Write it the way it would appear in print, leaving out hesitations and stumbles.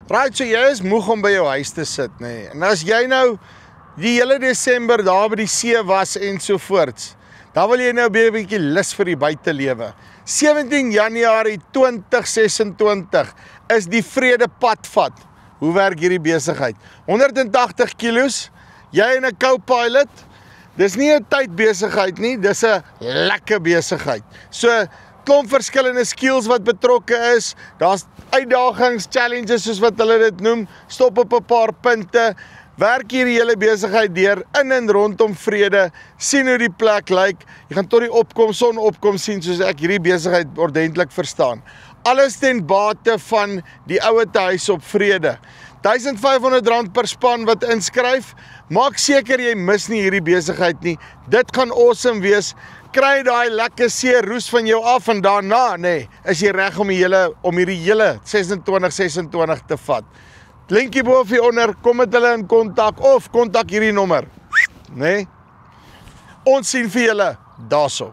Right, so jy is moeg om by jou huis te sit, nee. En as jy nou die hele Desember daar by die see was en so voorts, dan wil jy nou 'n bietjie lus vir die buitelewe. 17 Januarie 2026 is die Vrede Padvat. Hoe werk hierdie besigheid? 180 kilos, jy en 'n co-pilot. Dis nie 'n tydbesigheid nie, dis 'n lekker besigheid. So klomp verskillende skills wat betrokke is. Daar's uitdagings, challenges soos wat hulle dit noem. Stop op 'n paar punte. Werk hier die hele besigheid deur in en rondom Vrede. Sien hoe die plek lyk. Jy gaan tot die sonopkom sien soos ek hierdie besigheid ordentlik verstaan. Alles ten bate van die ouete huis op Vrede. R1500 per span wat inskryf. Maak seker jy mis nie hierdie besigheid nie. Dit gaan awesome wees. Kry daai lekker see roes van jou af en daarna, nee, is jy reg om hierdie hele 26 te vat. Linkie bo of hieronder, kom met hulle in kontak of kontak hierdie nommer. Nee. Ons sien vir julle daarso.